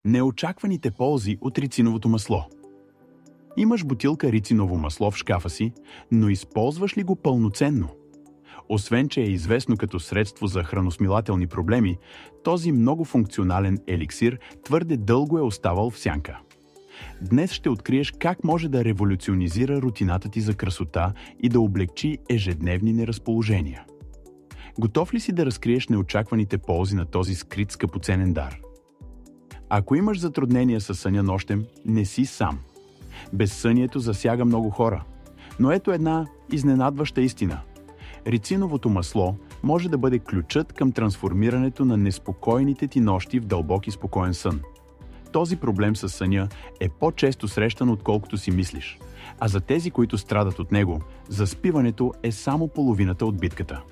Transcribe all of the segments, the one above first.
Неочакваните ползи от рициновото масло. Имаш бутилка рициново масло в шкафа си, но използваш ли го пълноценно? Освен че е известно като средство за храносмилателни проблеми, този многофункционален еликсир твърде дълго е оставал в сянка. Днес ще откриеш как може да революционизира рутината ти за красота и да облегчи ежедневни неразположения. Готов ли си да разкриеш неочакваните ползи на този скрит скъпоценен дар? Ако имаш затруднения със съня нощем, не си сам. Безсънието засяга много хора. Но ето една изненадваща истина. Рициновото масло може да бъде ключът към трансформирането на неспокойните ти нощи в дълбок и спокоен сън. Този проблем със съня е по-често срещан, отколкото си мислиш. А за тези, които страдат от него, заспиването е само половината от битката.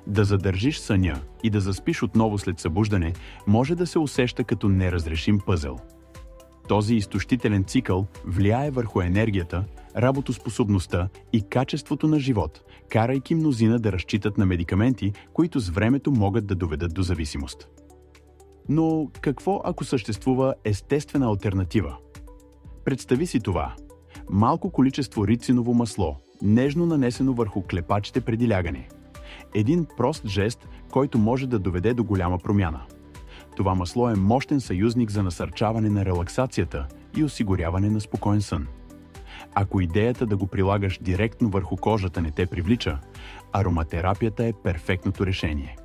Да задържиш съня и да заспиш отново след събуждане може да се усеща като неразрешим пъзел. Този изтощителен цикъл влияе върху енергията, работоспособността и качеството на живот, карайки мнозина да разчитат на медикаменти, които с времето могат да доведат до зависимост. Но какво ако съществува естествена алтернатива? Представи си това. Малко количество рициново масло, нежно нанесено върху клепачите преди лягане. Един прост жест, който може да доведе до голяма промяна. Това масло е мощен съюзник за насърчаване на релаксацията и осигуряване на спокоен сън. Ако идеята да го прилагаш директно върху кожата не те привлича, ароматерапията е перфектното решение.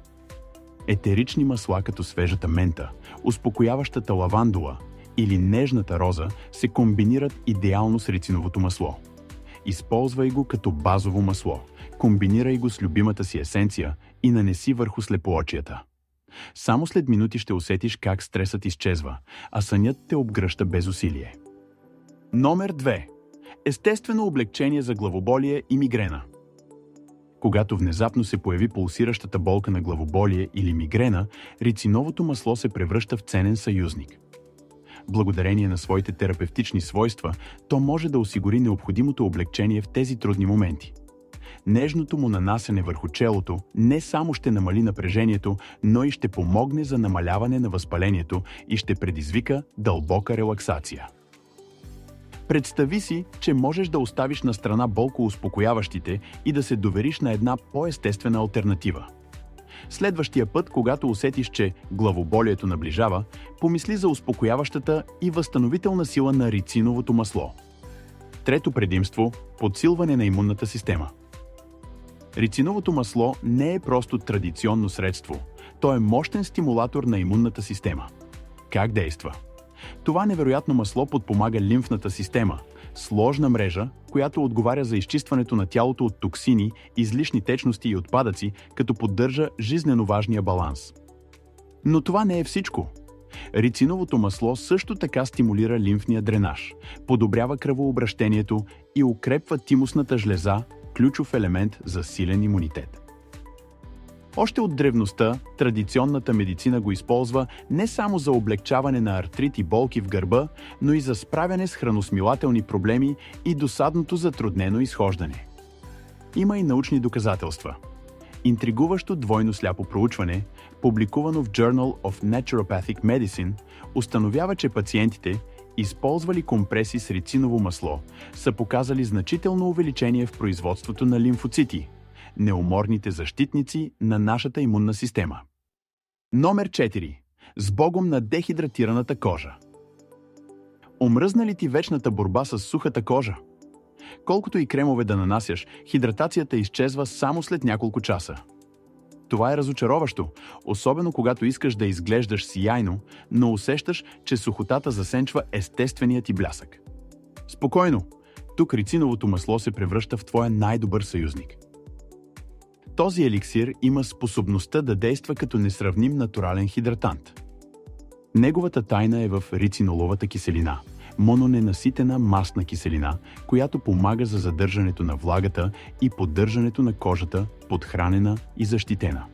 Етерични масла като свежата мента, успокояващата лавандула или нежната роза се комбинират идеално с рициновото масло. Използвай го като базово масло, комбинирай го с любимата си есенция и нанеси върху слепоочията. Само след минути ще усетиш как стресът изчезва, а сънят те обгръща без усилие. Номер 2. Естествено облегчение за главоболие и мигрена. Когато внезапно се появи пулсиращата болка на главоболие или мигрена, рициновото масло се превръща в ценен съюзник. Благодарение на своите терапевтични свойства, то може да осигури необходимото облегчение в тези трудни моменти. Нежното му нанасяне върху челото не само ще намали напрежението, но и ще помогне за намаляване на възпалението и ще предизвика дълбока релаксация. Представи си, че можеш да оставиш на страна болкоуспокояващите и да се довериш на една по-естествена алтернатива. Следващия път, когато усетиш, че главоболието наближава, помисли за успокояващата и възстановителна сила на рициновото масло. Трето предимство – подсилване на имунната система. Рициновото масло не е просто традиционно средство, то е мощен стимулатор на имунната система. Как действа? Това невероятно масло подпомага лимфната система, сложна мрежа, която отговаря за изчистването на тялото от токсини, излишни течности и отпадъци, като поддържа жизнено важния баланс. Но това не е всичко. Рициновото масло също така стимулира лимфния дренаж, подобрява кръвообращението и укрепва тимусната жлеза, ключов елемент за силен имунитет. Още от древността традиционната медицина го използва не само за облегчаване на артрит и болки в гърба, но и за справяне с храносмилателни проблеми и досадното затруднено изхождане. Има и научни доказателства. Интригуващо двойно сляпо проучване, публикувано в Journal of Naturopathic Medicine, установява, че пациентите, използвали компреси с рициново масло, са показали значително увеличение в производството на лимфоцити, неуморните защитници на нашата имунна система. Номер 4. С богом на дехидратираната кожа. Омръзна ли ти вечната борба с сухата кожа? Колкото и кремове да нанасяш, хидратацията изчезва само след няколко часа. Това е разочароващо, особено когато искаш да изглеждаш сияйно, но усещаш, че сухотата засенчва естествения ти блясък. Спокойно! Тук рициновото масло се превръща в твоя най-добър съюзник. Този еликсир има способността да действа като несравним натурален хидратант. Неговата тайна е в рициноловата киселина, мононенаситена мастна киселина, която помага за задържането на влагата и поддържането на кожата подхранена и защитена.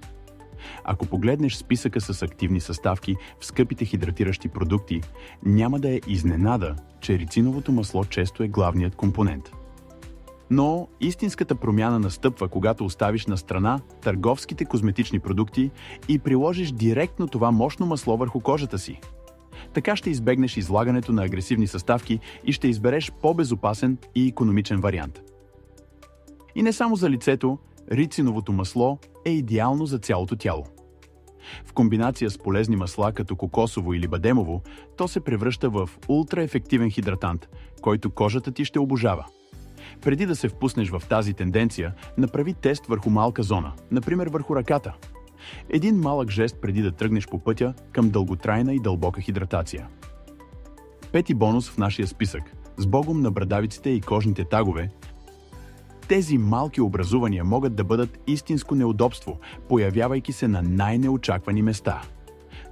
Ако погледнеш списъка с активни съставки в скъпите хидратиращи продукти, няма да е изненада, че рициновото масло често е главният компонент. Но истинската промяна настъпва, когато оставиш на страна търговските козметични продукти и приложиш директно това мощно масло върху кожата си. Така ще избегнеш излагането на агресивни съставки и ще избереш по-безопасен и икономичен вариант. И не само за лицето, рициновото масло е идеално за цялото тяло. В комбинация с полезни масла като кокосово или бадемово, то се превръща в ултраефективен хидратант, който кожата ти ще обожава. Преди да се впуснеш в тази тенденция, направи тест върху малка зона, например върху ръката. Един малък жест преди да тръгнеш по пътя към дълготрайна и дълбока хидратация. Пети бонус в нашия списък – с богом на брадавиците и кожните тагове. Тези малки образувания могат да бъдат истинско неудобство, появявайки се на най-неочаквани места.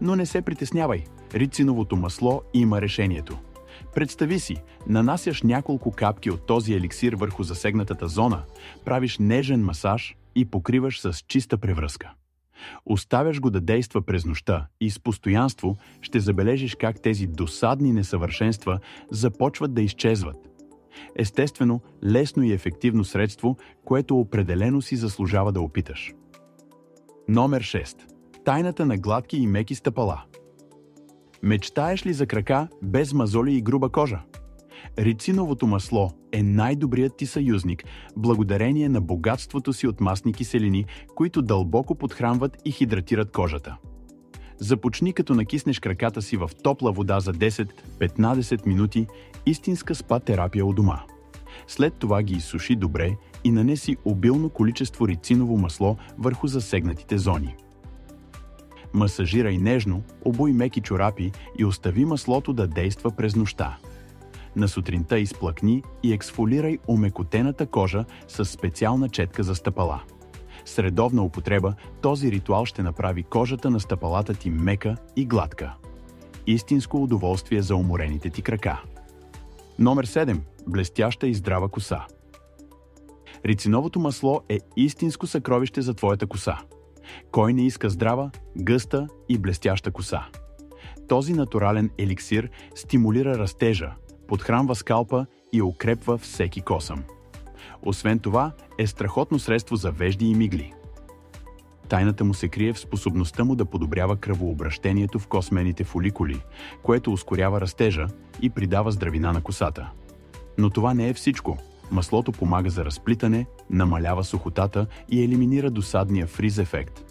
Но не се притеснявай, рициновото масло има решението. Представи си, нанасяш няколко капки от този еликсир върху засегнатата зона, правиш нежен масаж и покриваш с чиста превръзка. Оставяш го да действа през нощта и с постоянство ще забележиш как тези досадни несъвършенства започват да изчезват. Естествено, лесно и ефективно средство, което определено си заслужава да опиташ. Номер 6. Тайната на гладки и меки стъпала. Мечтаеш ли за крака без мазоли и груба кожа? Рициновото масло е най-добрият ти съюзник, благодарение на богатството си от масни киселини, които дълбоко подхранват и хидратират кожата. Започни като накиснеш краката си в топла вода за 10-15 минути, истинска спа терапия у дома. След това ги изсуши добре и нанеси обилно количество рициново масло върху засегнатите зони. Масажирай нежно, обуй меки чорапи и остави маслото да действа през нощта. На сутринта изплъкни и ексфолирай омекотената кожа с специална четка за стъпала. С редовна употреба този ритуал ще направи кожата на стъпалата ти мека и гладка. Истинско удоволствие за уморените ти крака. Номер 7. Блестяща и здрава коса. Рициновото масло е истинско съкровище за твоята коса. Кой не иска здрава, гъста и блестяща коса? Този натурален еликсир стимулира растежа, подхранва скалпа и укрепва всеки косъм. Освен това, е страхотно средство за вежди и мигли. Тайната му се крие в способността му да подобрява кръвообращението в космените фоликули, което ускорява растежа и придава здравина на косата. Но това не е всичко. Маслото помага за разплитане, намалява сухотата и елиминира досадния фриз ефект.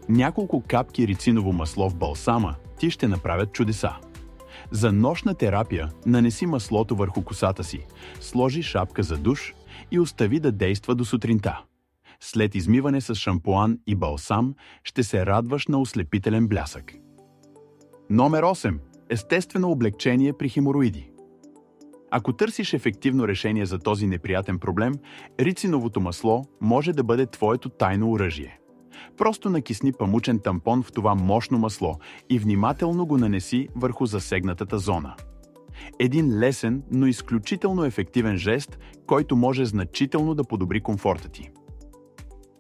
Няколко капки рициново масло в балсама ти ще направят чудеса. За нощна терапия нанеси маслото върху косата си, сложи шапка за душ и остави да действа до сутринта. След измиване с шампуан и балсам ще се радваш на ослепителен блясък. Номер 8. Естествено облекчение при хемороиди. Ако търсиш ефективно решение за този неприятен проблем, рициновото масло може да бъде твоето тайно оръжие. Просто накисни памучен тампон в това мощно масло и внимателно го нанеси върху засегнатата зона. Един лесен, но изключително ефективен жест, който може значително да подобри комфорта ти.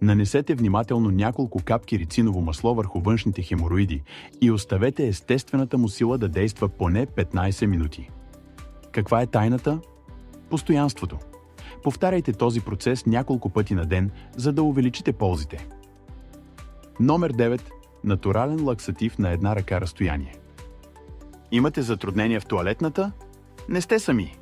Нанесете внимателно няколко капки рициново масло върху външните хемороиди и оставете естествената му сила да действа поне 15 минути. Каква е тайната? Постоянството. Повтаряйте този процес няколко пъти на ден, за да увеличите ползите. Номер 9. Натурален лаксатив на една ръка разстояние. Имате затруднения в тоалетната? Не сте сами.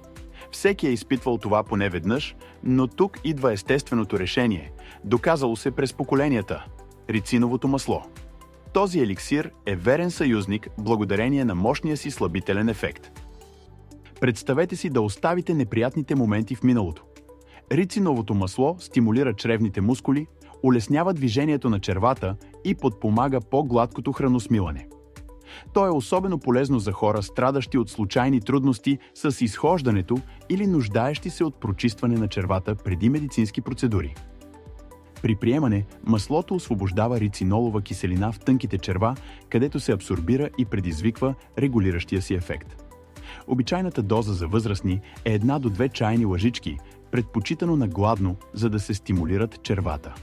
Всеки е изпитвал това поне веднъж, но тук идва естественото решение, доказало се през поколенията – рициновото масло. Този еликсир е верен съюзник благодарение на мощния си слабителен ефект. Представете си да оставите неприятните моменти в миналото. Рициновото масло стимулира чревните мускули, улеснява движението на червата и подпомага по-гладкото храносмилане. То е особено полезно за хора, страдащи от случайни трудности с изхождането или нуждаещи се от прочистване на червата преди медицински процедури. При приемане, маслото освобождава рицинолова киселина в тънките черва, където се абсорбира и предизвиква регулиращия си ефект. Обичайната доза за възрастни е 1 до 2 чайни лъжички, предпочитано на гладно, за да се стимулират червата.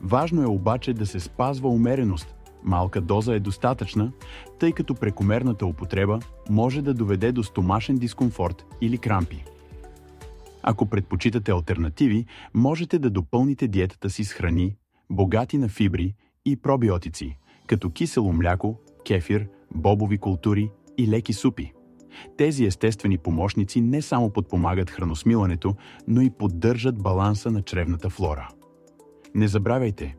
Важно е обаче да се спазва умереност. Малка доза е достатъчна, тъй като прекомерната употреба може да доведе до стомашен дискомфорт или крампи. Ако предпочитате алтернативи, можете да допълните диетата си с храни, богати на фибри и пробиотици, като кисело мляко, кефир, бобови култури и леки супи. Тези естествени помощници не само подпомагат храносмилането, но и поддържат баланса на чревната флора. Не забравяйте,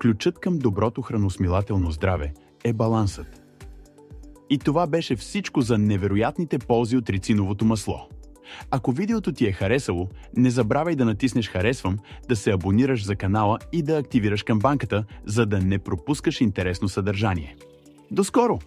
ключът към доброто храносмилателно здраве е балансът. И това беше всичко за невероятните ползи от рициновото масло. Ако видеото ти е харесало, не забравяй да натиснеш харесвам, да се абонираш за канала и да активираш камбанката, за да не пропускаш интересно съдържание. До скоро!